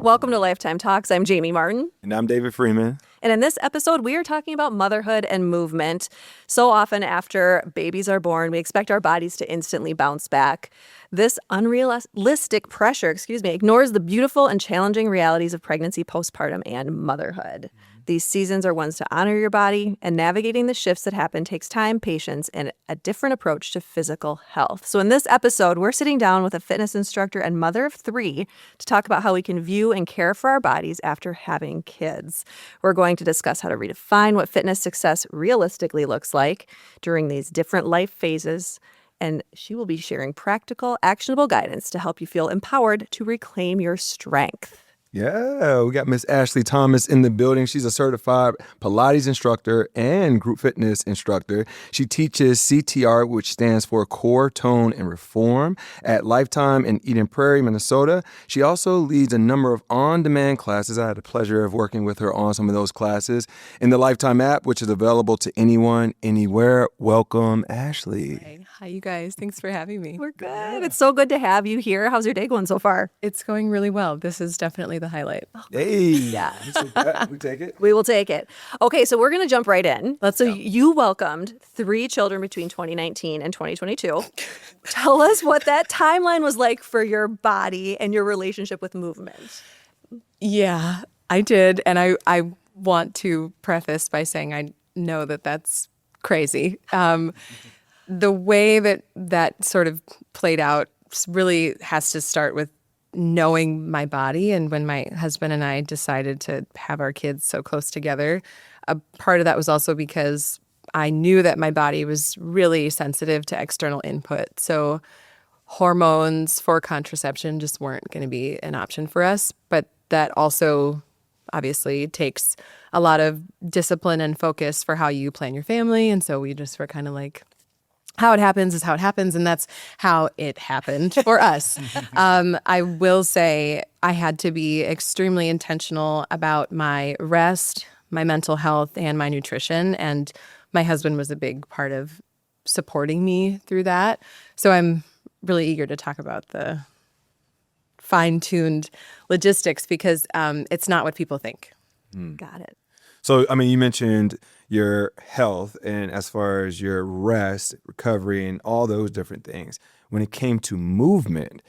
Welcome to Lifetime Talks. I'm Jamie Martin. And I'm David Freeman. And in this episode, we are talking about motherhood and movement. So often after babies are born, we expect our bodies to instantly bounce back. This unrealistic pressure, ignores the beautiful and challenging realities of pregnancy, postpartum, and motherhood. These seasons are ones to honor your body, and navigating the shifts that happen takes time, patience, and a different approach to physical health. So in this episode, we're sitting down with a fitness instructor and mother of 3 to talk about how we can view and care for our bodies after having kids. We're going to discuss how to redefine what fitness success realistically looks like during these different life phases. And she will be sharing practical, actionable guidance to help you feel empowered to reclaim your strength. Yeah, we got Miss Ashley Thomas in the building. She's a certified Pilates instructor and group fitness instructor. She teaches CTR, which stands for Core, Tone, and Reform, at Lifetime in Eden Prairie, Minnesota. She also leads a number of on-demand classes. I had the pleasure of working with her on some of those classes in the Lifetime app, which is available to anyone, anywhere. Welcome, Ashley. Hi, you guys. Thanks for having me. We're good. It's so good to have you here. How's your day going so far? It's going really well. This is definitely the highlight. Hey, yeah. We take it. We will take it. Okay, so we're going to jump right in. You welcomed 3 children between 2019 and 2022. Tell us what that timeline was like for your body and your relationship with movement. Yeah, I did. And I want to preface by saying I know that that's crazy. The way that sort of played out really has to start with knowing my body. And when my husband and I decided to have our kids so close together, a part of that was also because I knew that my body was really sensitive to external input. So hormones for contraception just weren't going to be an option for us. But that also obviously takes a lot of discipline and focus for how you plan your family. And so we just were kind of like, how it happens is how it happens, and that's how it happened for us. I will say I had to be extremely intentional about my rest, my mental health, and my nutrition, and my husband was a big part of supporting me through that. So I'm really eager to talk about the fine-tuned logistics because it's not what people think. Got it. So, you mentioned your health and as far as your rest, recovery, and all those different things. When it came to movement,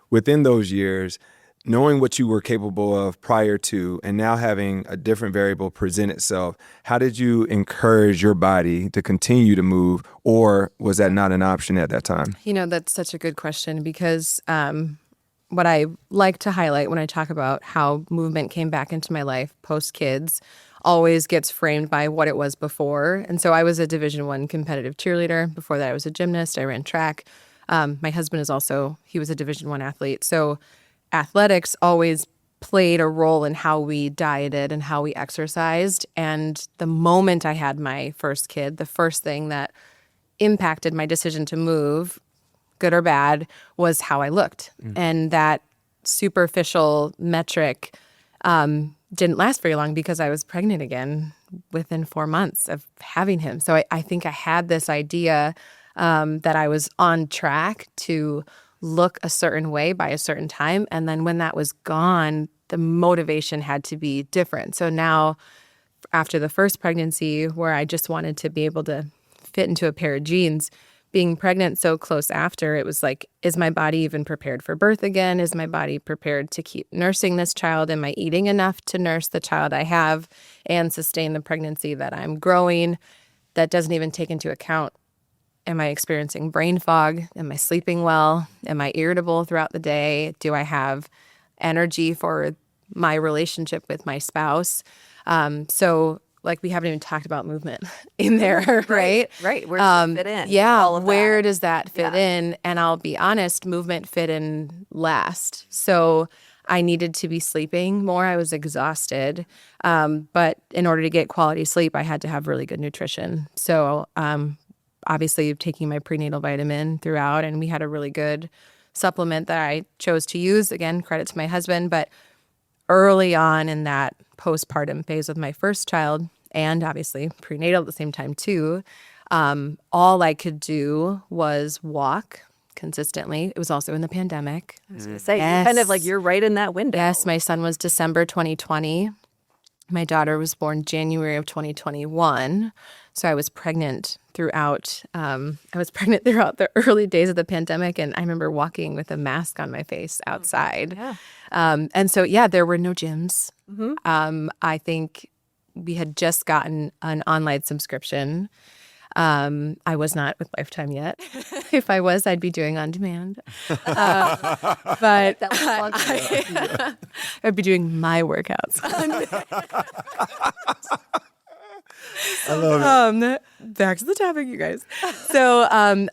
within those years, knowing what you were capable of prior to and now having a different variable present itself, how did you encourage your body to continue to move, or was that not an option at that time? That's such a good question because what I like to highlight when I talk about how movement came back into my life post-kids always gets framed by what it was before. And so I was a Division I competitive cheerleader. Before that, I was a gymnast. I ran track. My husband he was a Division I athlete. So athletics always played a role in how we dieted and how we exercised. And the moment I had my first kid, the first thing that impacted my decision to move, good or bad, was how I looked. And that superficial metric didn't last very long because I was pregnant again within 4 months of having him. So I think I had this idea that I was on track to look a certain way by a certain time. And then when that was gone, the motivation had to be different. So now after the first pregnancy where I just wanted to be able to fit into a pair of jeans, being pregnant so close after, it was like, is my body even prepared for birth again? Is my body prepared to keep nursing this child? Am I eating enough to nurse the child I have and sustain the pregnancy that I'm growing? That doesn't even take into account, am I experiencing brain fog? Am I sleeping well? Am I irritable throughout the day? Do I have energy for my relationship with my spouse? So we haven't even talked about movement in there, right? Right. Where does it fit in? Yeah, where does that fit in? And I'll be honest, movement fit in last. So I needed to be sleeping more. I was exhausted. But in order to get quality sleep, I had to have really good nutrition. So obviously taking my prenatal vitamin throughout, and we had a really good supplement that I chose to use. Again, credit to my husband. But early on in that postpartum phase with my first child, and obviously prenatal at the same time too, all I could do was walk consistently. It was also in the pandemic. I was going to say, Yes. kind of like you're right in that window. Yes, my son was December 2020. My daughter was born January of 2021. So I was pregnant throughout. The early days of the pandemic, and I remember walking with a mask on my face outside. Yeah. And so, yeah, there were no gyms. I think we had just gotten an online subscription. I was not with Lifetime yet. If I was, I'd be doing on demand. But I'd be doing my workouts. I love it. Back to the topic, you guys. So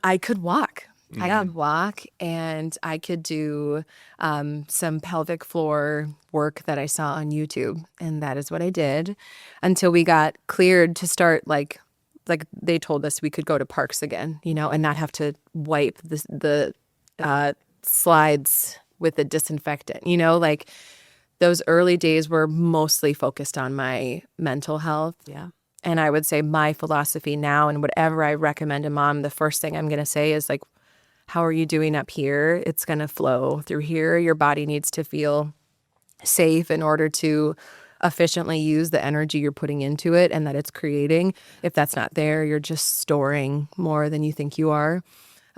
I could walk. I could walk, and I could do some pelvic floor work that I saw on YouTube. And that is what I did until we got cleared to start like they told us we could go to parks again, and not have to wipe the slides with a disinfectant. Like those early days were mostly focused on my mental health. Yeah. And I would say my philosophy now, and whatever I recommend a mom, the first thing I'm going to say is like, how are you doing up here? It's going to flow through here. Your body needs to feel safe in order to efficiently use the energy you're putting into it and that it's creating. If that's not there, you're just storing more than you think you are.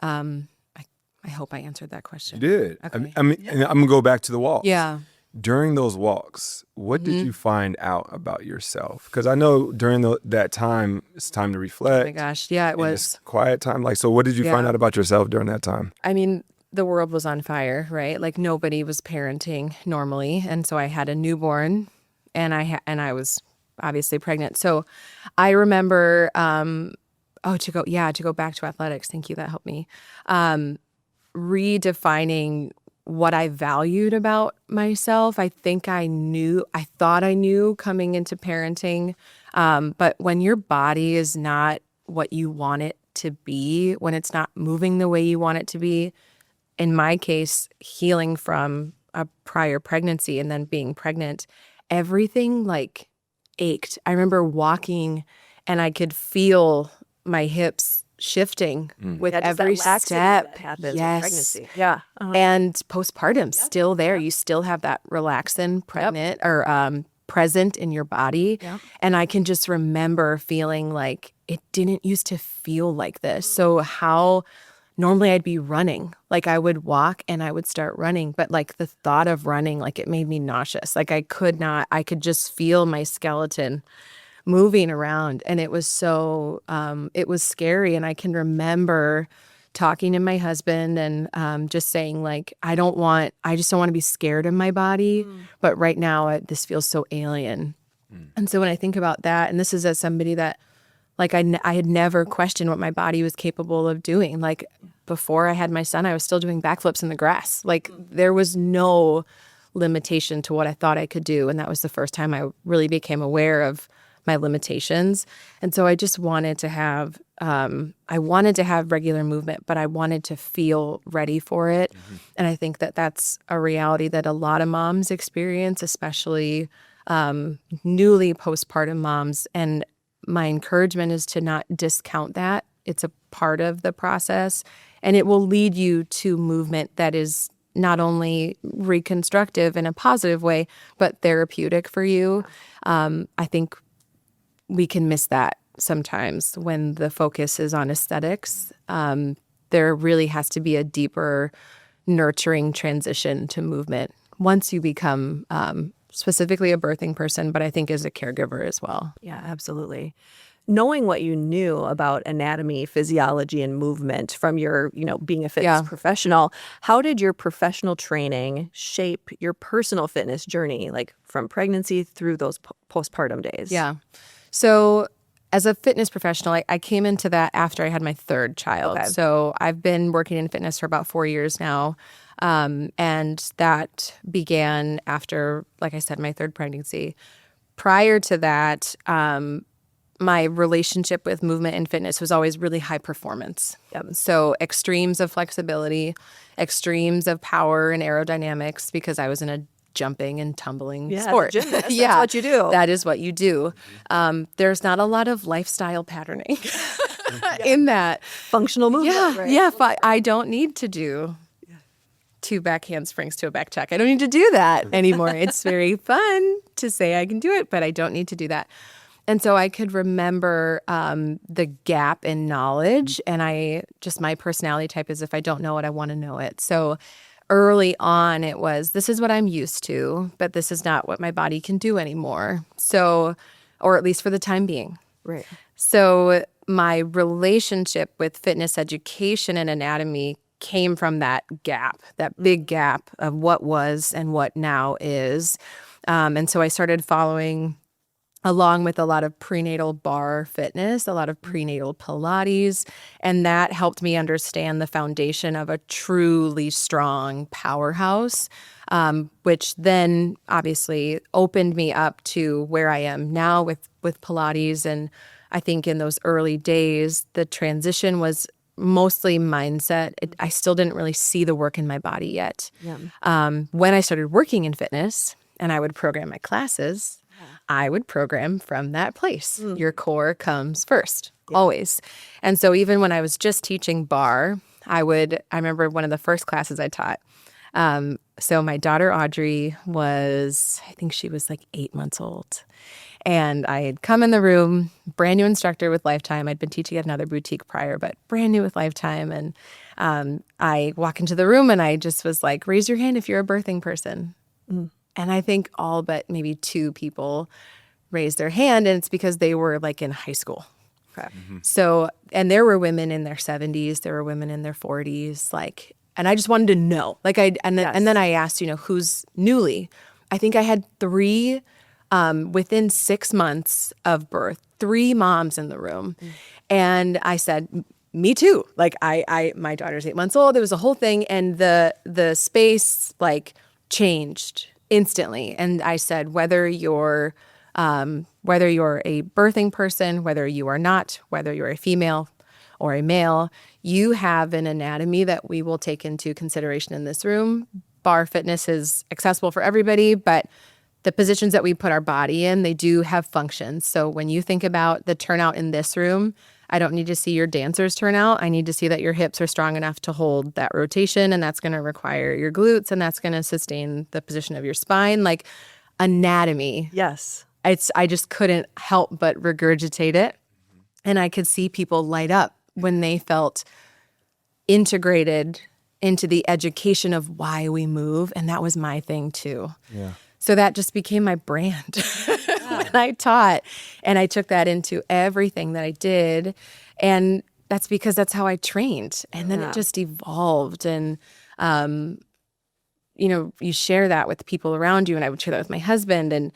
I hope I answered that question. You did. Okay. I mean, and I'm going to go back to the walks. Yeah. During those walks, what did you find out about yourself? Because I know during that time, it's time to reflect. Oh my gosh. Yeah, it and was. it's quiet time. Like, so what did you find out about yourself during that time? I mean, the world was on fire, right? Like nobody was parenting normally. And so I had a newborn and I was obviously pregnant. So I remember, to go back to athletics. Thank you. That helped me. Redefining what I valued about myself. I thought I knew coming into parenting. But when your body is not what you want it to be, when it's not moving the way you want it to be, in my case, healing from a prior pregnancy and then being pregnant, everything like ached. I remember walking and I could feel my hips shifting with every step. That happens with Yes. pregnancy. Yeah. And postpartum, still there. You still have that relaxin pregnant or present in your body. Yep. And I can just remember feeling like it didn't used to feel like this. So how normally I'd be running, like I would walk and I would start running, but like the thought of running, like it made me nauseous. Like I could just feel my skeleton moving around. And it was it was scary. And I can remember talking to my husband and just saying like, I just don't want to be scared of my body. But right now this feels so alien. And so when I think about that, and this is as somebody that like I had never questioned what my body was capable of doing. Like before I had my son, I was still doing backflips in the grass. Like there was no limitation to what I thought I could do. And that was the first time I really became aware of my limitations. And so I just wanted to have, regular movement, but I wanted to feel ready for it. And I think that that's a reality that a lot of moms experience, especially newly postpartum moms. And my encouragement is to not discount that. It's a part of the process, and it will lead you to movement that is not only reconstructive in a positive way, but therapeutic for you. I think we can miss that sometimes when the focus is on aesthetics. There really has to be a deeper nurturing transition to movement once you become specifically a birthing person, but I think as a caregiver as well. Yeah, absolutely. Knowing what you knew about anatomy, physiology, and movement from your, being a fitness professional, how did your professional training shape your personal fitness journey, like from pregnancy through those postpartum days? Yeah. So as a fitness professional, I came into that after I had my third child. Okay. So I've been working in fitness for about 4 years now. And that began after, like I said, my third pregnancy. Prior to that, my relationship with movement and fitness was always really high performance. So extremes of flexibility, extremes of power and aerodynamics, because I was in a jumping and tumbling sport. Gymnast, that's what you do. That is what you do. There's not a lot of lifestyle patterning. in that. Functional movement. Yeah, right? yeah. I don't need to do 2 back handsprings to a back check. I don't need to do that anymore. It's very fun to say I can do it, but I don't need to do that. And so I could remember the gap in knowledge, and my personality type is if I don't know it, I want to know it. So early on, it was, this is what I'm used to, but this is not what my body can do anymore. So, or at least for the time being. Right. So my relationship with fitness education and anatomy came from that gap, that big gap of what was and what now is. And so I started following along with a lot of prenatal bar fitness, a lot of prenatal Pilates, and that helped me understand the foundation of a truly strong powerhouse, which then obviously opened me up to where I am now with Pilates. And I think in those early days, the transition was mostly mindset. I still didn't really see the work in my body yet. Yeah. When I started working in fitness and I would program my classes, I would program from that place. Your core comes first, always. And so even when I was just teaching bar, I remember one of the first classes I taught. So my daughter Audrey I think she was like 8 months old. And I had come in the room, brand new instructor with Lifetime. I'd been teaching at another boutique prior, but brand new with Lifetime. And I walk into the room and I just was like, raise your hand if you're a birthing person. And I think all but maybe 2 people raised their hand, and it's because they were like in high school. Okay. So, and there were women in their 70s, there were women in their 40s, and I just wanted to know. And then I asked, who's newly. I think I had 3 within 6 months of birth, 3 moms in the room. And I said, me too. My daughter's 8 months old. It was a whole thing. And the space changed instantly. And I said, whether you're a birthing person, whether you are not, whether you're a female or a male, you have an anatomy that we will take into consideration in this room. Bar fitness is accessible for everybody, but the positions that we put our body in, they do have functions. So when you think about the turnout in this room, I don't need to see your dancers turn out. I need to see that your hips are strong enough to hold that rotation, and that's going to require your glutes, and that's going to sustain the position of your spine. Anatomy. Yes. I just couldn't help but regurgitate it. And I could see people light up when they felt integrated into the education of why we move. And that was my thing too. Yeah. So that just became my brand when I taught. And I took that into everything that I did. And that's because that's how I trained. And then it just evolved. And, you share that with people around you. And I would share that with my husband. And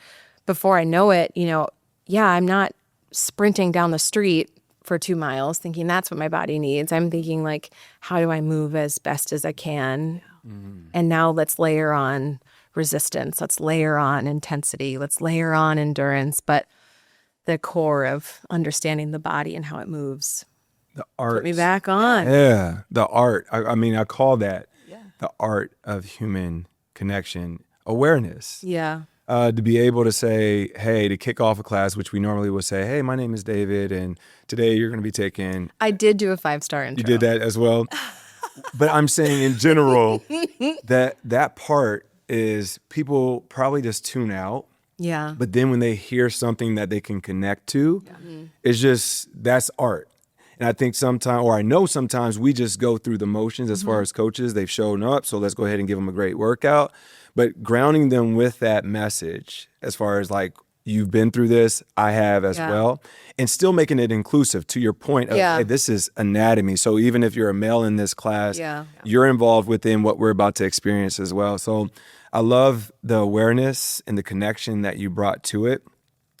before I know it, I'm not sprinting down the street for 2 miles thinking that's what my body needs. I'm thinking how do I move as best as I can? And now let's layer on resistance. Let's layer on intensity. Let's layer on endurance. But the core of understanding the body and how it moves. The art. Put me back on. Yeah. The art. I call that the art of human connection, awareness. Yeah. To be able to say, hey, to kick off a class, which we normally would say, hey, my name is David, and today you're going to be taking. I did do a 5-star intro. You did that as well. But I'm saying in general that part is people probably just tune out. Yeah. But then when they hear something that they can connect to, it's just, that's art. And I think sometimes we just go through the motions as far as coaches. They've shown up, so let's go ahead and give them a great workout. But grounding them with that message as far as you've been through this, I have as well, and still making it inclusive to your point of, hey, this is anatomy. So even if you're a male in this class, you're involved within what we're about to experience as well. So I love the awareness and the connection that you brought to it.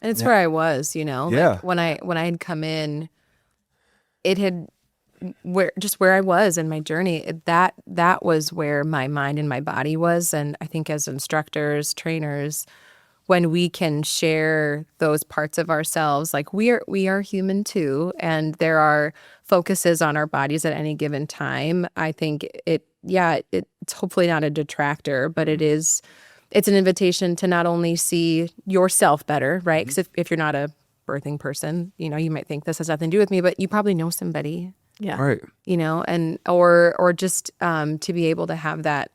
And it's where I was, Yeah. when I had come in, it had where I was in my journey, that was where my mind and my body was. And I think as instructors, trainers, when we can share those parts of ourselves, we are human too, and there are focuses on our bodies at any given time. I think it's hopefully not a detractor, but it's an invitation to not only see yourself better, right? Because if you're not a birthing person. You know, you might think this has nothing to do with me, but you probably know somebody, Yeah. Right. you know, and or just to be able to have that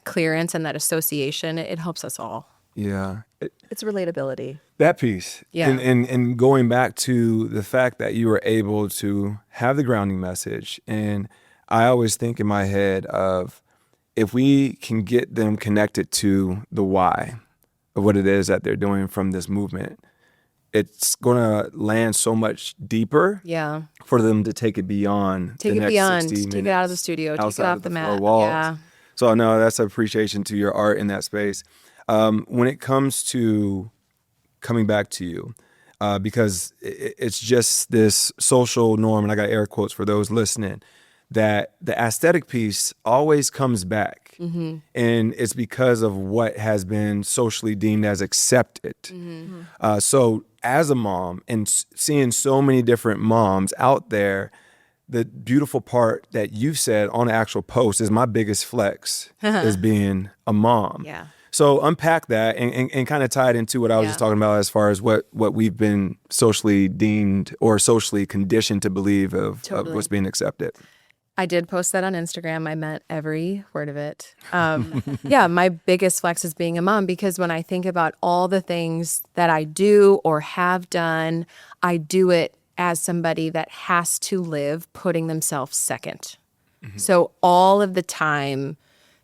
clearance and that association, it helps us all. Yeah. It's relatability. That piece. Yeah. And going back to the fact that you were able to have the grounding message. And I always think in my head of if we can get them connected to the why of what it is that they're doing from this movement, it's going to land so much deeper Yeah. for them to take it beyond Take the it next beyond. 60 minutes. Take it out of the studio. Take it outside off of the four mat. walls. Yeah. So I know that's an appreciation to your art in that space. When it comes to coming back to you, because it's just this social norm, and I got air quotes for those listening, that the aesthetic piece always comes back. Mm-hmm. And it's because of what has been socially deemed as accepted. Mm-hmm. So as a mom and seeing so many different moms out there, the beautiful part that you've said on the actual post is my biggest flex is being a mom. Yeah. So unpack that and kind of tie it into what I was just talking about as far as what we've been socially deemed or socially conditioned to believe of what's being accepted. I did post that on Instagram. I meant every word of it. Yeah, my biggest flex is being a mom, because when I think about all the things that I do or have done, I do it as somebody that has to live putting themselves second. So all of the time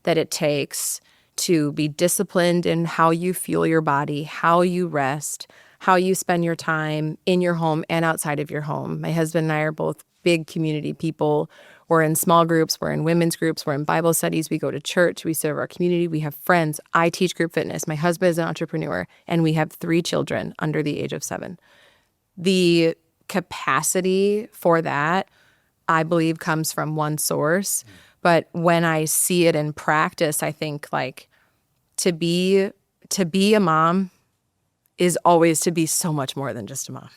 that it takes to be disciplined in how you fuel your body, how you rest, how you spend your time in your home and outside of your home. My husband and I are both big community people. We're in small groups, we're in women's groups, we're in Bible studies, we go to church, we serve our community, we have friends. I teach group fitness. My husband is an entrepreneur, and we have 3 children under the age of 7. The capacity for that, I believe, comes from one source. But when I see it in practice, I think like to be a mom is always to be so much more than just a mom.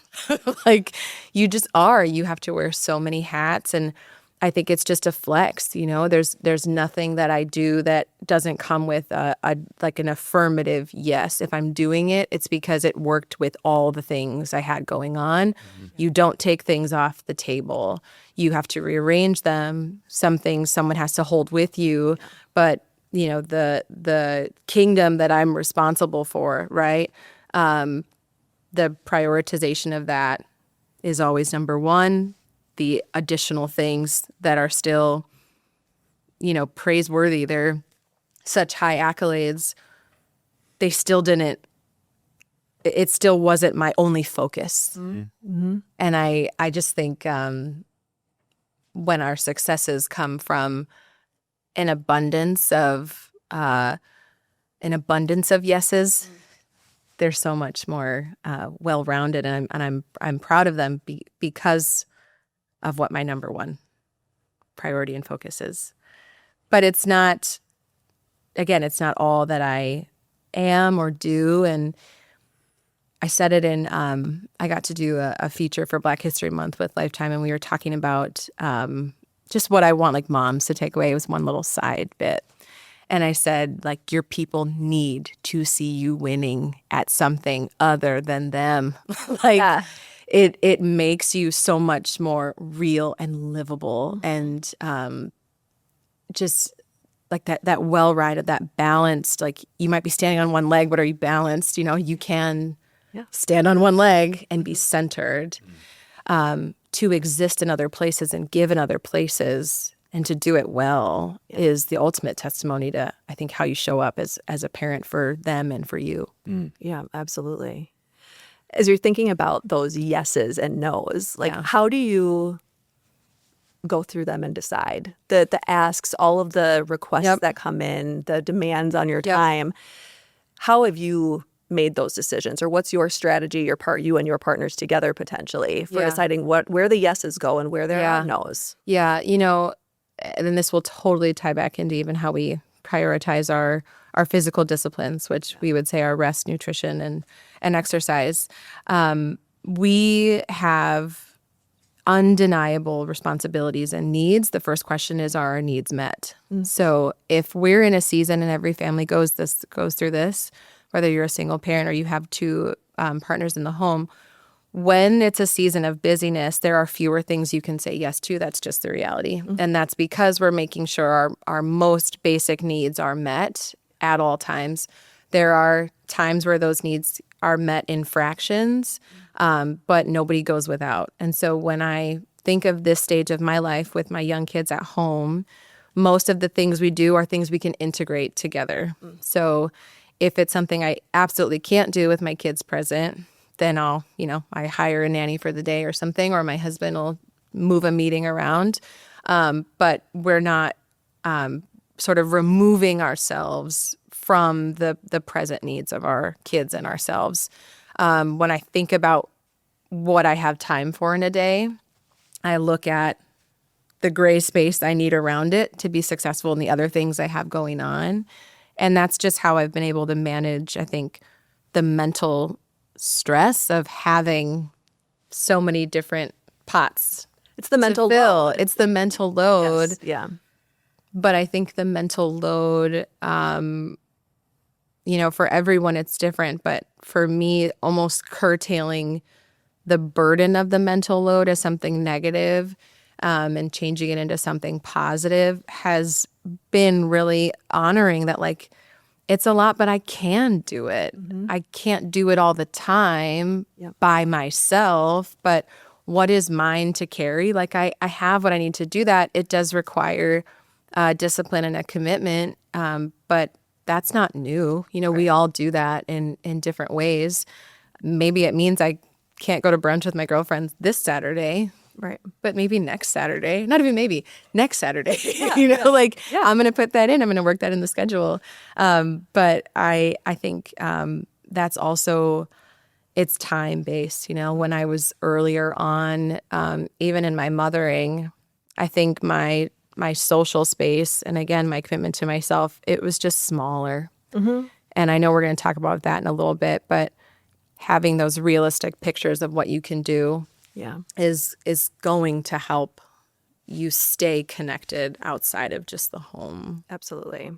Like you just are. You have to wear so many hats, and I think it's just a flex. You know, there's nothing that I do that doesn't come with a like an affirmative yes. If I'm doing it, it's because it worked with all the things I had going on. You don't take things off the table. You have to rearrange them. Some things someone has to hold with you, but you know, the kingdom that I'm responsible for, right? The prioritization of that is always number one. The additional things that are still, you know, praiseworthy, they're such high accolades, they still didn't, it still wasn't my only focus. Mm-hmm. And I just think when our successes come from an abundance of yeses, they're so much more well-rounded, and I'm proud of them because of what my number one priority and focus is. But it's not, again, it's not all that I am or do. And I said it in, I got to do a feature for Black History Month with Lifetime, and we were talking about just what I want like moms to take away. It was one little side bit. And I said, like, your people need to see you winning at something other than them. Like, it makes you so much more real and livable, and just like that well-rounded, that balanced. Like, you might be standing on one leg, but are you balanced? You know, you can stand on one leg and be centered. To exist in other places and give in other places, and to do it well is the ultimate testimony to, I think, how you show up as a parent for them and for you. Yeah, absolutely. As you're thinking about those yeses and nos, like how do you go through them and decide? The asks, all of the requests that come in, the demands on your time. How have you made those decisions, or what's your strategy, you and your partners together potentially for deciding where the yeses go and where there are nos? Yeah, you know, and then this will totally tie back into even how we prioritize our physical disciplines, which we would say are rest, nutrition, and exercise. We have undeniable responsibilities and needs. The first question is, are our needs met? So if we're in a season, and every family goes through this, whether you're a single parent or you have 2 partners in the home, when it's a season of busyness, there are fewer things you can say yes to. That's just the reality. And that's because we're making sure our most basic needs are met at all times. There are times where those needs are met in fractions, but nobody goes without. And so when I think of this stage of my life with my young kids at home, most of the things we do are things we can integrate together. So if it's something I absolutely can't do with my kids present, then I hire a nanny for the day or something, or my husband will move a meeting around. But we're not sort of removing ourselves from the present needs of our kids and ourselves. When I think about what I have time for in a day, I look at the gray space I need around it to be successful in the other things I have going on. And that's just how I've been able to manage, I think, the mental stress of having so many different pots. It's the mental to fill. load. It's the mental load. Yes. Yeah. But I think the mental load, for everyone it's different. But for me, almost curtailing the burden of the mental load as something negative and changing it into something positive has been really honoring that, like, it's a lot, but I can do it. I can't do it all the time by myself, but what is mine to carry? Like, I have what I need to do that. It does require discipline and a commitment, but that's not new. We all do that in different ways. Maybe it means I can't go to brunch with my girlfriends this Saturday. Right. But maybe next Saturday, not even maybe, next Saturday, I'm going to put that in. I'm going to work that in the schedule. But I think that's also, it's time-based. When I was earlier on, even in my mothering, I think my social space, and again, my commitment to myself, it was just smaller. And I know we're going to talk about that in a little bit, but having those realistic pictures of what you can do is going to help you stay connected outside of just the home. Absolutely.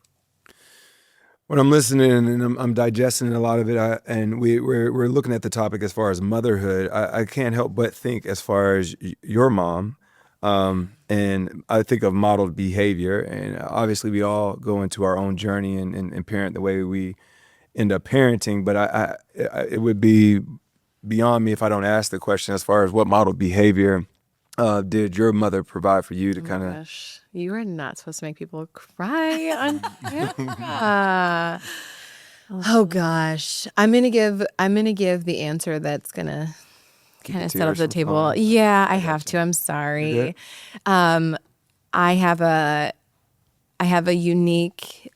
When I'm listening and I'm digesting a lot of it, and we're looking at the topic as far as motherhood, I can't help but think as far as your mom, and I think of modeled behavior. And obviously, we all go into our own journey and parent the way we end up parenting. But it would be beyond me if I don't ask the question as far as what model behavior did your mother provide for you to kind of... Gosh, you are not supposed to make people cry on camera. Oh gosh, I'm gonna give the answer that's gonna kind of set up the table. Flowing. Yeah, I have to. I'm sorry. I have a unique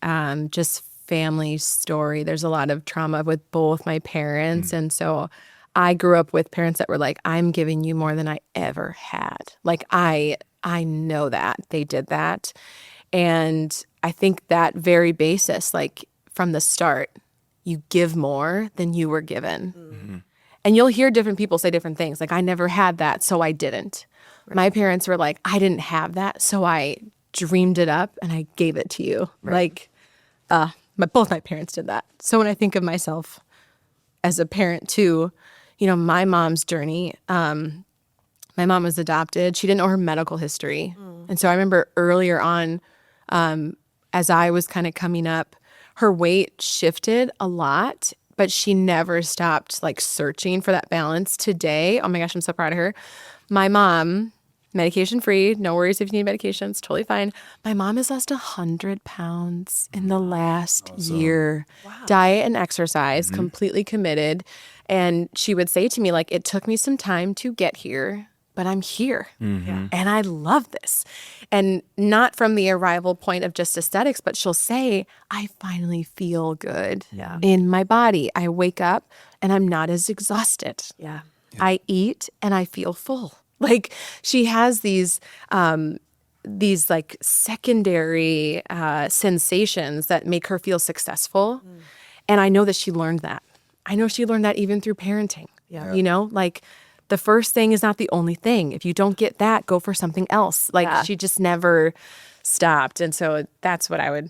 just family story. There's a lot of trauma with both my parents, and so I grew up with parents that were like, I'm giving you more than I ever had. Like, I know that they did that. And I think that very basis, like from the start, you give more than you were given. And you'll hear different people say different things. Like, I never had that, so I didn't. Right. My parents were like, I didn't have that, so I dreamed it up and I gave it to you. Right. Like, both my parents did that. So when I think of myself as a parent too, my mom's journey, my mom was adopted. She didn't know her medical history. And so I remember earlier on, as I was kind of coming up, her weight shifted a lot, but she never stopped like searching for that balance. Today, oh my gosh, I'm so proud of her. My mom, medication free, no worries if you need medications, totally fine. My mom has lost 100 pounds in the last year. Wow. Diet and exercise, completely committed. And she would say to me, like, it took me some time to get here, but I'm here. And I love this. And not from the arrival point of just aesthetics, but she'll say, I finally feel good in my body. I wake up and I'm not as exhausted. I eat and I feel full. Like, she has these like secondary sensations that make her feel successful. And I know that she learned that. I know she learned that even through parenting. Like, the first thing is not the only thing. If you don't get that, go for something else. Like, she just never stopped. And so that's what I would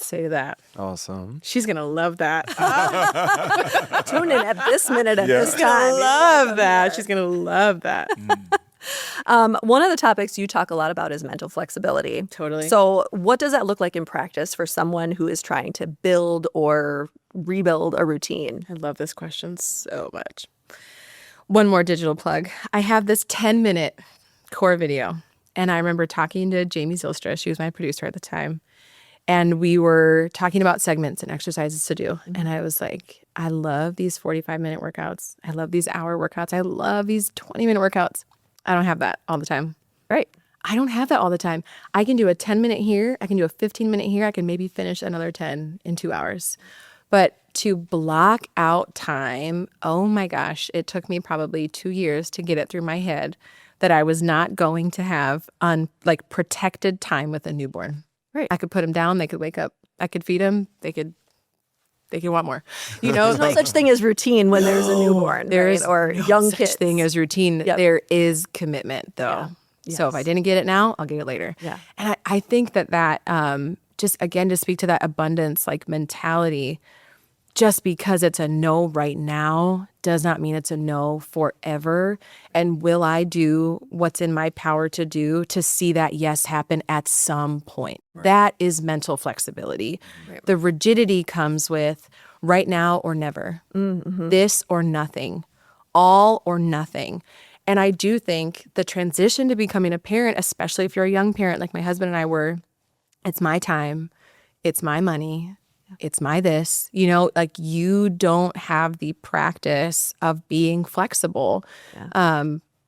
say that. Awesome. She's going to love that. Tune in at this minute at this She's going time. to love that. She's going to love that. One of the topics you talk a lot about is mental flexibility. Totally. So what does that look like in practice for someone who is trying to build or rebuild a routine? I love this question so much. One more digital plug. I have this 10-minute core video. And I remember talking to Jamie Zylstra. She was my producer at the time. And we were talking about segments and exercises to do. And I was like, I love these 45-minute workouts. I love these hour workouts. I love these 20-minute workouts. I don't have that all the time. Right. I don't have that all the time. I can do a 10-minute here. I can do a 15-minute here. I can maybe finish another 10 in 2 hours. But to block out time, oh my gosh, it took me probably 2 years to get it through my head that I was not going to have protected time with a newborn. Right. I could put them down. They could wake up. I could feed them. They could want more. There's no such thing as routine when there's a newborn, There's right? Or no young such kids. thing as routine. Yep. There is commitment, though. Yeah. So if I didn't get it now, I'll get it later. Yeah. And I think that just, again, to speak to that abundance mentality, just because it's a no right now does not mean it's a no forever. And will I do what's in my power to do to see that yes happen at some point? Right. That is mental flexibility. Right. The rigidity comes with right now or never, this or nothing, all or nothing. And I do think the transition to becoming a parent, especially if you're a young parent like my husband and I were, it's my time, it's my money, it's my this, you don't have the practice of being flexible. Yeah.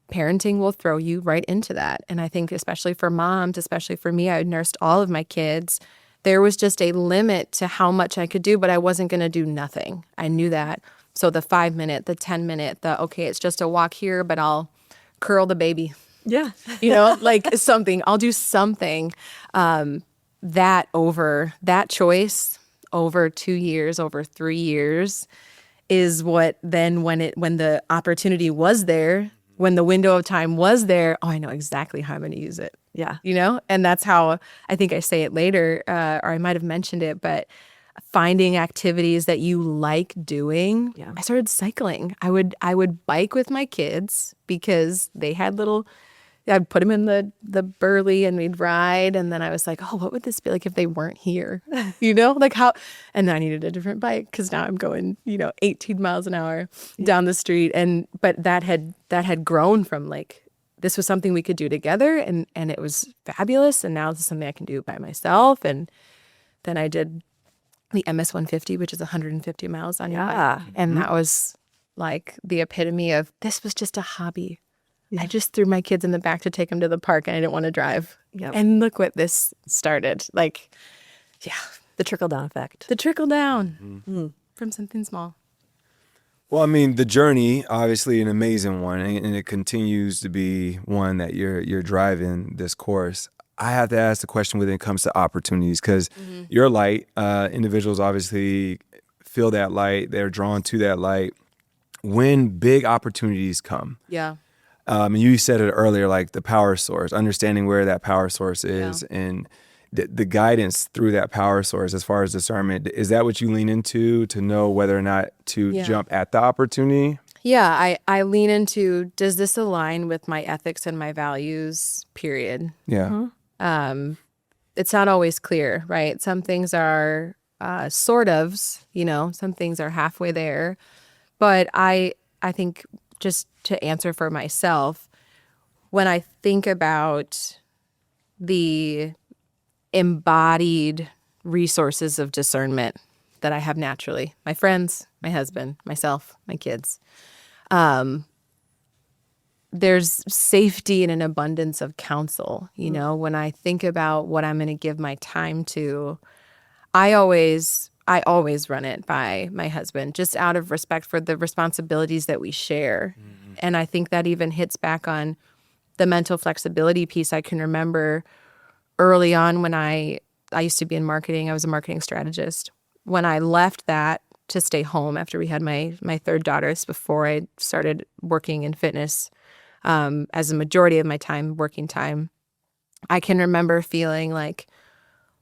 Parenting will throw you right into that. And I think especially for moms, especially for me, I had nursed all of my kids. There was just a limit to how much I could do, but I wasn't going to do nothing. I knew that. So the 5-minute, the 10-minute, okay, it's just a walk here, but I'll curl the baby. Yeah. Something. I'll do something. That choice over 2 years, over 3 years is what then when the opportunity was there, when the window of time was there, I know exactly how I'm going to use it. Yeah. And that's how I think I say it later, or I might have mentioned it, but finding activities that you like doing. Yeah. I started cycling. I would bike with my kids because they had I'd put them in the burly and we'd ride. And then I was like, oh, what would this be like if they weren't here? How? And then I needed a different bike because now I'm going, 18 miles an hour down the street. But that had grown from this was something we could do together and it was fabulous. And now this is something I can do by myself. And then I did the MS 150, which is 150 miles on your bike. And that was the epitome of this was just a hobby. Yeah. I just threw my kids in the back to take them to the park and I didn't want to drive. Yep. And look what this started. The trickle-down effect. The trickle-down from something small. Well, I mean, the journey, obviously an amazing one, and it continues to be one that you're driving this course. I have to ask the question when it comes to opportunities because you're light. Individuals obviously feel that light. They're drawn to that light. When big opportunities come. Yeah. And you said it earlier, the power source, understanding where that power source is and the guidance through that power source as far as discernment. Is that what you lean into to know whether or not to jump at the opportunity? Yeah, I lean into, does this align with my ethics and my values, period? Yeah. It's not always clear, right? Some things are sort ofs, some things are halfway there. But I think just to answer for myself, when I think about the embodied resources of discernment that I have naturally, my friends, my husband, myself, my kids, there's safety and an abundance of counsel. When I think about what I'm going to give my time to, I always run it by my husband, just out of respect for the responsibilities that we share. Mm-hmm. And I think that even hits back on the mental flexibility piece. I can remember early on when I used to be in marketing, I was a marketing strategist. When I left that to stay home after we had my third daughter, before I started working in fitness, as a majority of my time, working time, I can remember feeling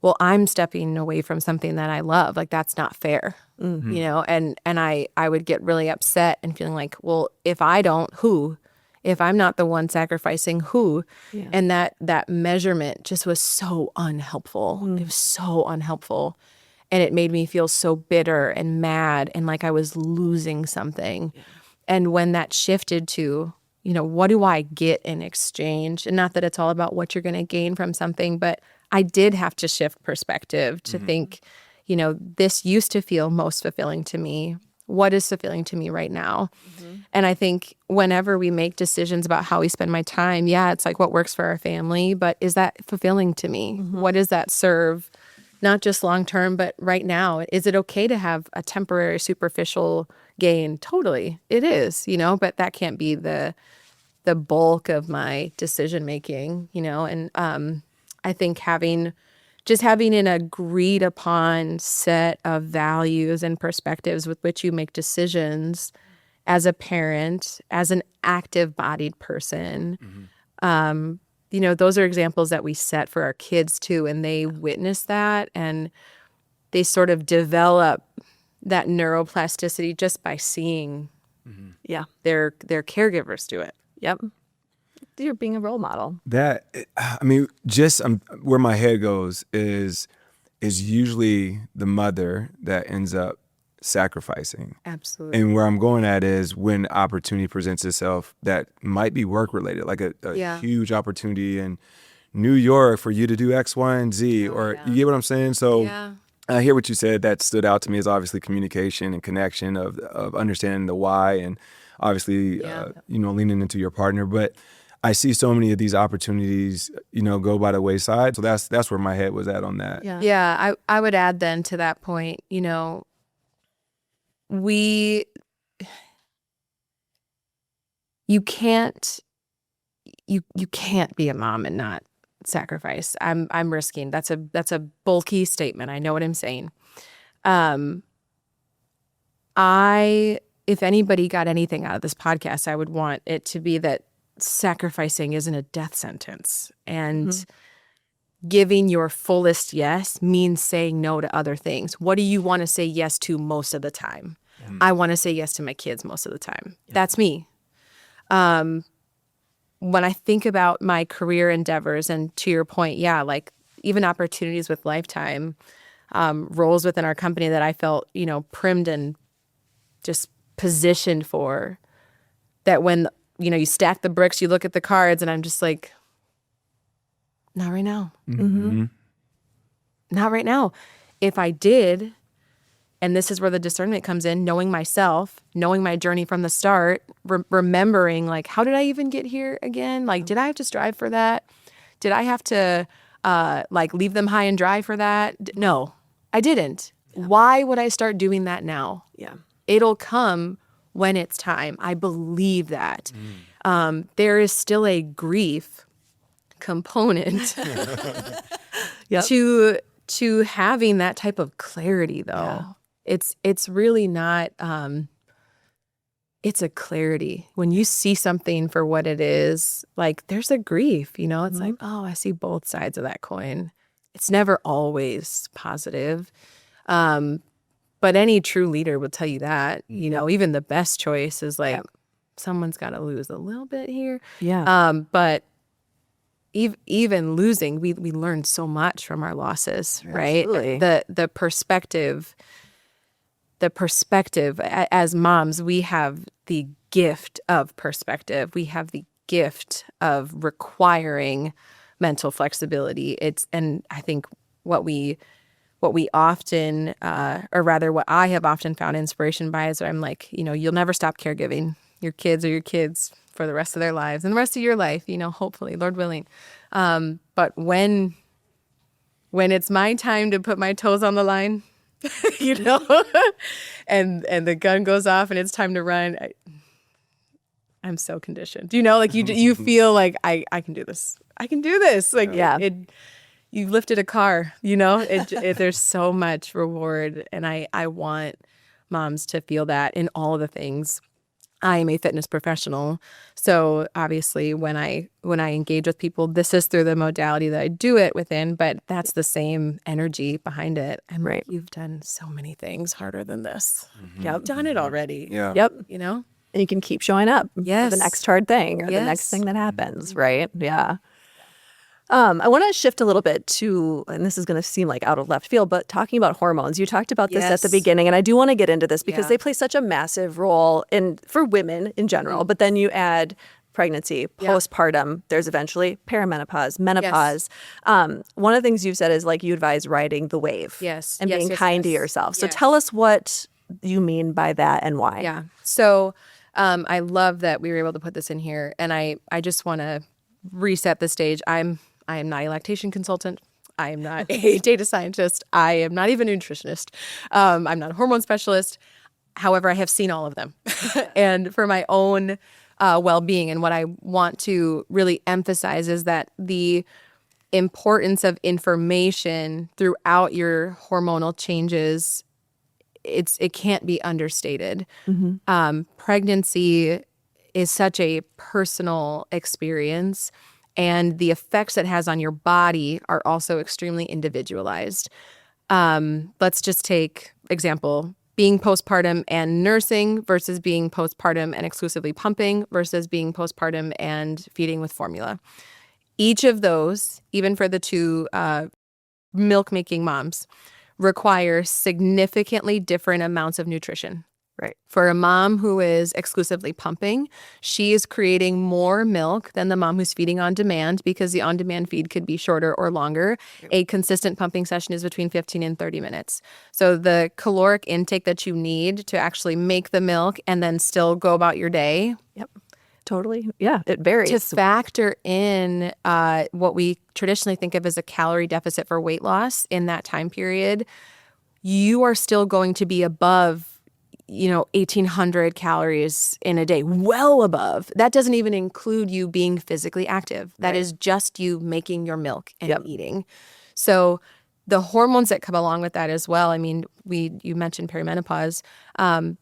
well, I'm stepping away from something that I love. Like, that's not fair, and I would get really upset and feeling like, well, if I don't, who? If I'm not the one sacrificing, who? Yeah. And that measurement just was so unhelpful. It was so unhelpful. And it made me feel so bitter and mad and like I was losing something. Yeah. And when that shifted to, what do I get in exchange? And not that it's all about what you're going to gain from something, but I did have to shift perspective to think, this used to feel most fulfilling to me. What is fulfilling to me right now? And I think whenever we make decisions about how we spend my time, it's like what works for our family, but is that fulfilling to me? What does that serve? Not just long term, but right now. Is it okay to have a temporary superficial gain? Totally. It is, but that can't be the bulk of my decision making, and I think having an agreed upon set of values and perspectives with which you make decisions as a parent, as an active bodied person, those are examples that we set for our kids too, and they witness that and they sort of develop that neuroplasticity just by seeing their caregivers do it. Yep. You're being a role model. That, where my head goes is usually the mother that ends up sacrificing. Absolutely. And where I'm going at is when opportunity presents itself that might be work related, like a huge opportunity in New York for you to do X, Y, and Z, you get what I'm saying? So I hear what you said. That stood out to me is obviously communication and connection of understanding the why and obviously, leaning into your partner. But I see so many of these opportunities, go by the wayside. So that's where my head was at on that. Yeah. I would add then to that point, you can't be a mom and not sacrifice. I'm risking. That's a bulky statement. I know what I'm saying. If anybody got anything out of this podcast, I would want it to be that sacrificing isn't a death sentence. And giving your fullest yes means saying no to other things. What do you want to say yes to most of the time? I want to say yes to my kids most of the time. That's me. When I think about my career endeavors, and to your point, like even opportunities with Lifetime, roles within our company that I felt, primed and just positioned for, that when, you stack the bricks, you look at the cards, and I'm just like, not right now. Not right now. If I did, and this is where the discernment comes in, knowing myself, knowing my journey from the start, remembering, like, how did I even get here again? Like, did I have to strive for that? Did I have to, leave them high and dry for that? No, I didn't. Yeah. Why would I start doing that now? Yeah. It'll come when it's time. I believe that. There is still a grief component to having that type of clarity, though. Yeah. It's really not, it's a clarity. When you see something for what it is, like, there's a grief, it's like, oh, I see both sides of that coin. It's never always positive. But any true leader will tell you that, even the best choice is like, someone's got to lose a little bit here. Yeah. But even losing, we learn so much from our losses, right? Absolutely. The perspective as moms, we have the gift of perspective. We have the gift of requiring mental flexibility. And I think what we often, or rather what I have often found inspiration by is I'm like, you'll never stop caregiving. Your kids are your kids for the rest of their lives and the rest of your life, hopefully, Lord willing. But when it's my time to put my toes on the line, and the gun goes off and it's time to run, I'm so conditioned. You feel like I can do this. I can do this. Like, you lifted a car, there's so much reward. And I want moms to feel that in all of the things I am a fitness professional. So obviously when I engage with people, this is through the modality that I do it within, but that's the same energy behind it. I'm Right. like, you've done so many things harder than this. Yep. You've done it already. Yeah. Yep. You know? And you can keep showing up for the Yes. next hard thing or the next Yes. thing that happens, right? Yeah. I want to shift a little bit to, and this is going to seem like out of left field, but talking about hormones. You talked about this at the Yes. beginning, and I do want to get into this because Yeah. they play such a massive role for women in general. But then you add pregnancy, Yeah. postpartum. There's eventually perimenopause, menopause. One of the things you've said is like you advise riding the wave, Yes. and Yes, being yes, kind to yes. yourself. So Yes. tell us what you mean by that and why. Yeah. So I love that we were able to put this in here. And I just want to reset the stage. I am not a lactation consultant. I am not a data scientist. I am not even a nutritionist. I'm not a hormone specialist. However, I have seen all of them. And for my own well-being, and what I want to really emphasize is that the importance of information throughout your hormonal changes, it can't be understated. Pregnancy is such a personal experience, and the effects it has on your body are also extremely individualized. Let's just take example, being postpartum and nursing versus being postpartum and exclusively pumping versus being postpartum and feeding with formula. Each of those, even for the two milk-making moms, require significantly different amounts of nutrition. Right. For a mom who is exclusively pumping, she is creating more milk than the mom who's feeding on demand because the on-demand feed could be shorter or longer. A consistent pumping session is between 15 and 30 minutes. So the caloric intake that you need to actually make the milk and then still go about your day, Yep. Totally. Yeah. It varies. to factor in what we traditionally think of as a calorie deficit for weight loss in that time period, you are still going to be above 1,800 calories in a day, well above. That doesn't even include you being physically active. That is just you making your milk and eating. So the hormones that come along with that as well. I mean, you mentioned perimenopause.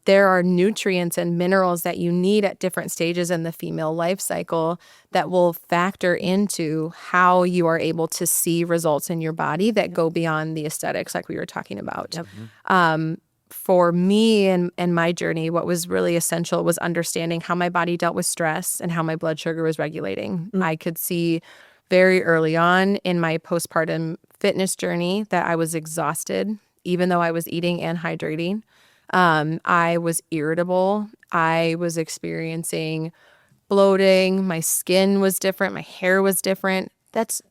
There are nutrients and minerals that you need at different stages in the female life cycle that will factor into how you are able to see results in your body that go beyond the aesthetics like we were talking about. For me and my journey, what was really essential was understanding how my body dealt with stress and how my blood sugar was regulating. I could see very early on in my postpartum fitness journey that I was exhausted, even though I was eating and hydrating. I was irritable. I was experiencing bloating. My skin was different. My hair was different. That's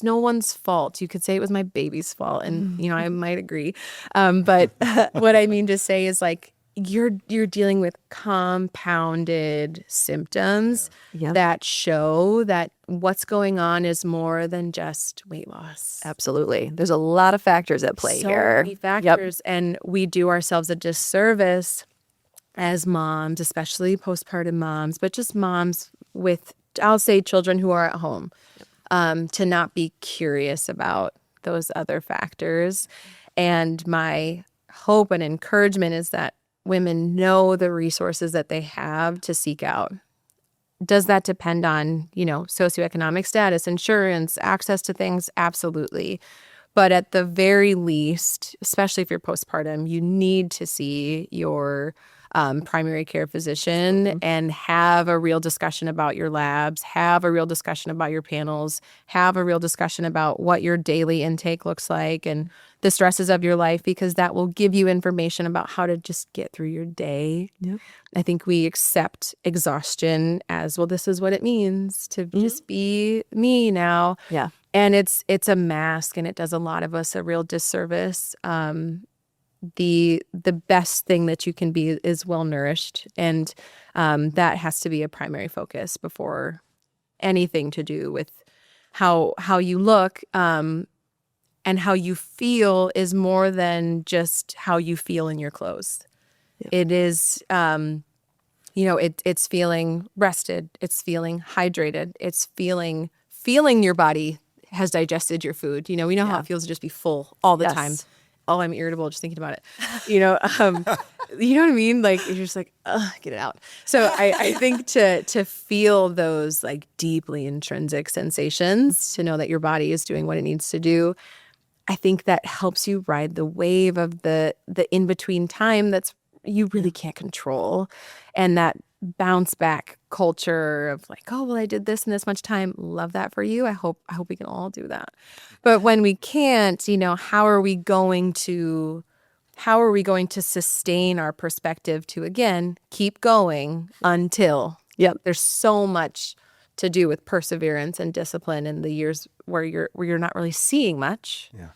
no one's fault. You could say it was my baby's fault, and I might agree. But what I mean to say is like you're dealing with compounded symptoms that show that what's going on is more than just weight loss. Absolutely. There's a lot of factors at play So here. many factors, and we do ourselves a disservice as moms, especially postpartum moms, but just moms with, I'll say, children who are at home. To not be curious about those other factors. And my hope and encouragement is that women know the resources that they have to seek out. Does that depend on, socioeconomic status, insurance, access to things? Absolutely. But at the very least, especially if you're postpartum, you need to see your primary care physician and have a real discussion about your labs, have a real discussion about your panels, have a real discussion about what your daily intake looks like and the stresses of your life, because that will give you information about how to just get through your day. Yep. I think we accept exhaustion as, well, this is what it means to just be me now. Yeah. And it's a mask, and it does a lot of us a real disservice. The best thing that you can be is well nourished, and that has to be a primary focus before anything to do with how you look, and how you feel is more than just how you feel in your clothes. Yeah. It is it's feeling rested, it's feeling hydrated, it's feeling your body has digested your food. We know how it feels to just be full all the time. Oh, I'm irritable just thinking about it. You know what I mean? Like you're just like, ugh, get it out. So I think to feel those like deeply intrinsic sensations, to know that your body is doing what it needs to do, I think that helps you ride the wave of the in between time that's you really can't control, and that bounce back culture of like, oh well, I did this in this much time. Love that for you. I hope we can all do that. But when we can't, how are we going to sustain our perspective to, again, keep going until? Yep. There's so much to do with perseverance and discipline in the years where you're not really seeing much. Yeah.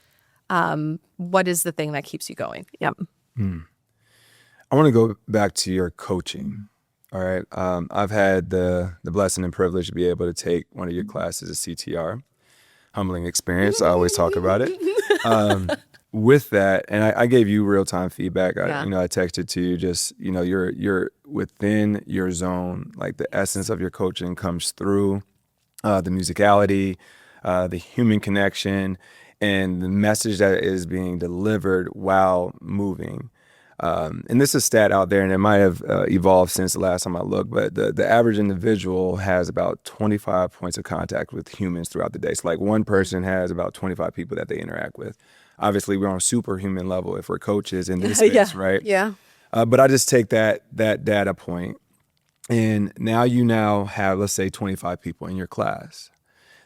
What is the thing that keeps you going? Yep. I want to go back to your coaching. All right. I've had the blessing and privilege to be able to take one of your classes at CTR. Humbling experience. I always talk about it. With that, and I gave you real-time feedback. Yeah. I texted to you just, you're within your zone. Like the essence of your coaching comes through the musicality, the human connection, and the message that is being delivered while moving. And this is a stat out there, and it might have evolved since the last time I looked, but the average individual has about 25 points of contact with humans throughout the day. So like one person has about 25 people that they interact with. Obviously, we're on a superhuman level if we're coaches in this space, right? Yeah. But I just take that data point, and now you have, let's say, 25 people in your class.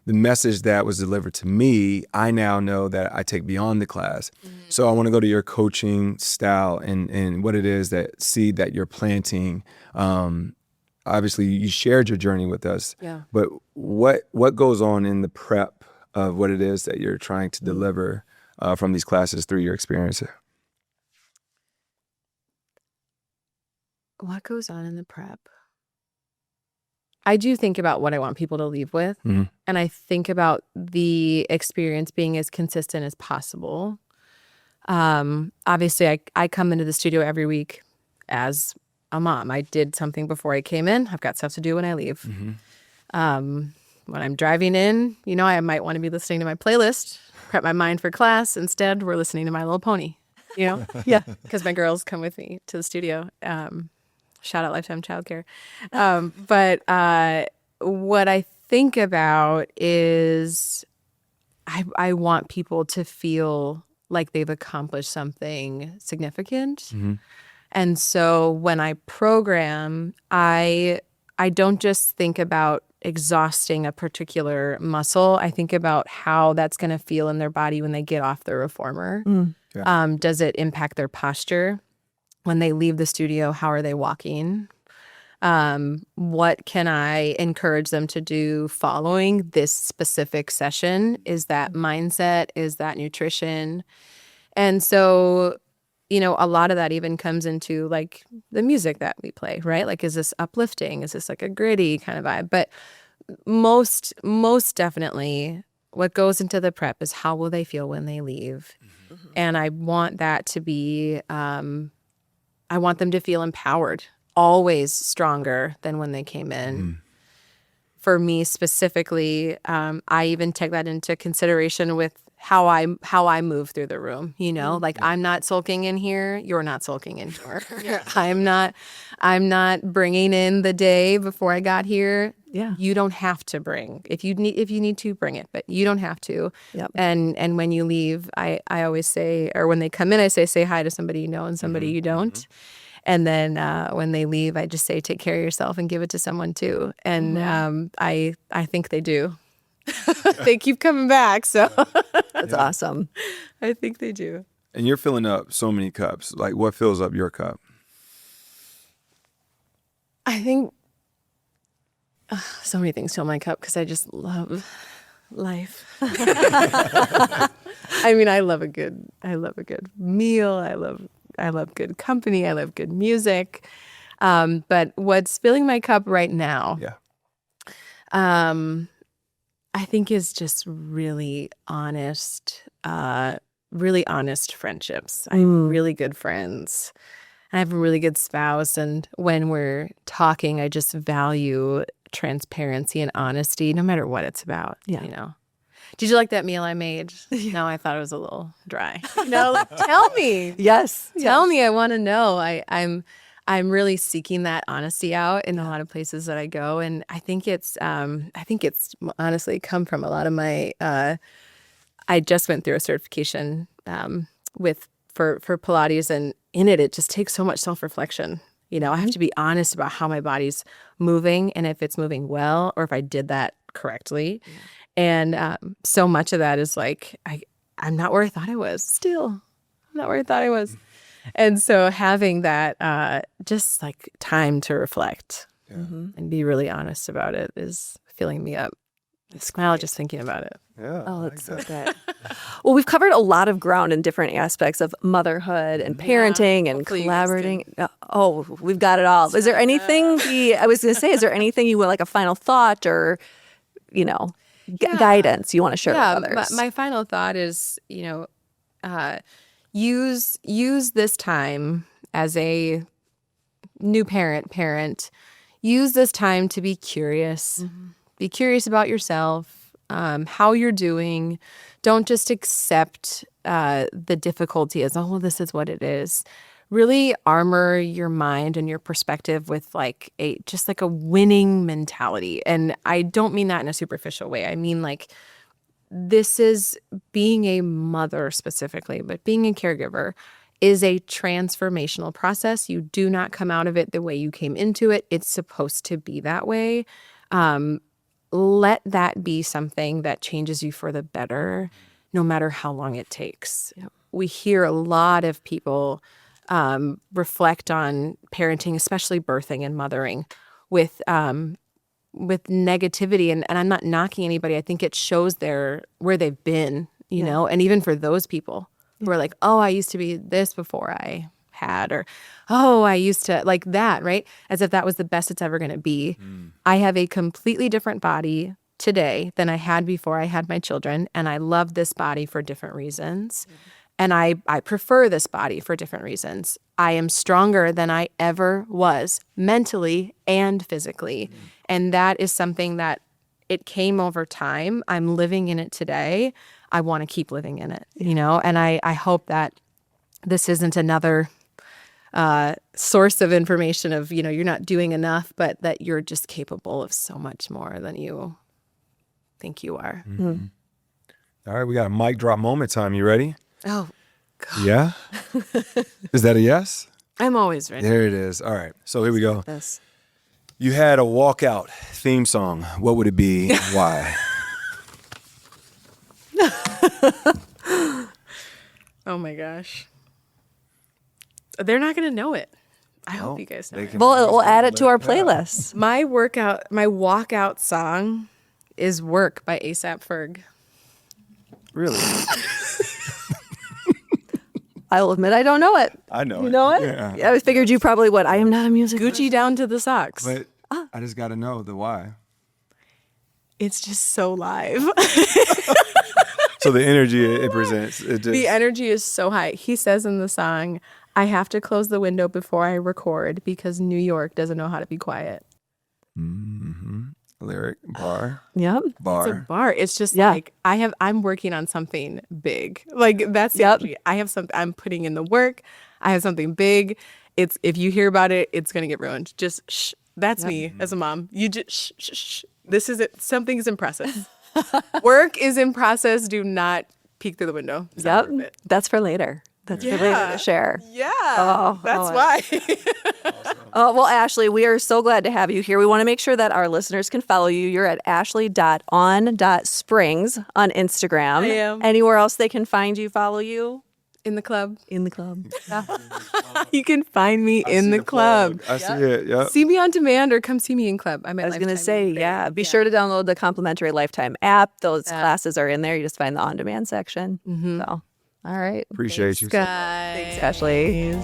The message that was delivered to me, I now know that I take beyond the class. Mm-hmm. So I want to go to your coaching style and what it is, that seed that you're planting. Obviously, you shared your journey with us. Yeah. But what goes on in the prep of what it is that you're trying to deliver from these classes through your experience? What goes on in the prep? I do think about what I want people to leave with. Mm-hmm. And I think about the experience being as consistent as possible. Obviously, I come into the studio every week as a mom. I did something before I came in. I've got stuff to do when I leave. Mm-hmm. When I'm driving in, I might want to be listening to my playlist, prep my mind for class. Instead, we're listening to My Little Pony, Yeah, because my girls come with me to the studio. Shout out Lifetime Childcare. But what I think about is I want people to feel like they've accomplished something significant. Mm-hmm. And so when I program, I don't just think about exhausting a particular muscle. I think about how that's going to feel in their body when they get off the reformer. Yeah. Does it impact their posture? When they leave the studio, how are they walking? What can I encourage them to do following this specific session? Is that mindset? Is that nutrition? And so, a lot of that even comes into like the music that we play, right? Like, is this uplifting? Is this like a gritty kind of vibe? But most definitely what goes into the prep is how will they feel when they leave? Mm-hmm. And I want that to be, I want them to feel empowered, always stronger than when they came in. Mm. For me specifically, I even take that into consideration with how I move through the room. Like I'm not sulking in here, you're not sulking in here. I'm not bringing in the day before I got here. Yeah, you don't have to bring. If you need to, bring it, but you don't have to. Yep. And when you leave, I always say, or when they come in, I say hi to somebody you know and somebody you don't. Mm-hmm. And then when they leave, I just say, take care of yourself and give it to someone too. And I think they do. They keep coming back. So that's awesome. I think they do. And you're filling up so many cups. Like, what fills up your cup? I think so many things fill my cup because I just love life. I mean, I love a good meal. I love good company. I love good music. But what's filling my cup right now, I think is just really honest friendships. I have really good friends. I have a really good spouse. And when we're talking, I just value transparency and honesty, no matter what it's about, Did you like that meal I made? No, I thought it was a little dry. Like, tell me. Yes. Tell me. I want to know. I'm really seeking that honesty out in a lot of places that I go, and I think it's honestly come from a lot of my. I just went through a certification for Pilates, and in it just takes so much self-reflection. I have to be honest about how my body's moving and if it's moving well or if I did that correctly. Yeah. And so much of that is like, I'm not where I thought I was still. I'm not where I thought I was. And so having that just like time to reflect and be really honest about it is filling me up. I smile just thinking about it. Yeah. Oh, that's so good. Well, we've covered a lot of ground in different aspects of motherhood and parenting and collaborating. Oh, we've got it all. Is there anything I was going to say, is there anything you want, like a final thought or, guidance you want to share with others? My final thought is, use this time as a new parent, use this time to be curious. Mm-hmm. Be curious about yourself, how you're doing. Don't just accept the difficulty as, oh, this is what it is. Really armor your mind and your perspective with just a winning mentality. And I don't mean that in a superficial way. I mean this is being a mother specifically, but being a caregiver is a transformational process. You do not come out of it the way you came into it. It's supposed to be that way. Let that be something that changes you for the better, no matter how long it takes. Yep. We hear a lot of people reflect on parenting, especially birthing and mothering, with negativity. And I'm not knocking anybody. I think it shows where they've been, you know, and even for those people who are like, oh, I used to be this before I had, or, oh, I used to like that, right? As if that was the best it's ever going to be. I have a completely different body today than I had before I had my children. And I love this body for different reasons. And I prefer this body for different reasons. I am stronger than I ever was mentally and physically. And that is something that it came over time. I'm living in it today. I want to keep living in it, and I hope that this isn't another source of information of, you're not doing enough, but that you're just capable of so much more than you think you are. Mm-hmm. All right, we got a mic drop moment time. You ready? Oh, God. Yeah? Is that a yes? I'm always ready. There it is. All right, so here we go. This. You had a walkout theme song. What would it be and why? Oh, my gosh. They're not going to know it. I hope you guys know it. We'll add it to our playlist. My walkout song is Work by A$AP Ferg. Really? I will admit I don't know it. I know You know it? Yeah. I figured you probably would. I am not a music Gucci down to the socks. But I just got to know the why. It's just so live. So the energy it presents. The energy is so high. He says in the song, I have to close the window before I record because New York doesn't know how to be quiet. Mm-hmm. Lyric, bar. Yep. Bar. It's a bar. It's just like I'm working on something big. Like that's the energy. I have something I'm putting in the work. I have something big. It's if you hear about it, it's gonna get ruined. Just shh. That's me as a mom. You just shh, shh, shh. This is it. Something is in process. Work is in process. Do not peek through the window. Yep. That's for later. That's for later to share. Yeah. That's why. Well, Ashley, we are so glad to have you here. We want to make sure that our listeners can follow you. You're at ashley.on.springs on Instagram. I am. Anywhere else they can find you, follow you? In the club. In the club. Yeah. You can find me in the club. I see it. Yep. See me on demand or come see me in club. I was going to say, be sure to download the complimentary Lifetime app. Those classes are in there. You just find the on-demand section. So, all right. Appreciate you. Guys. Thanks, Ashley.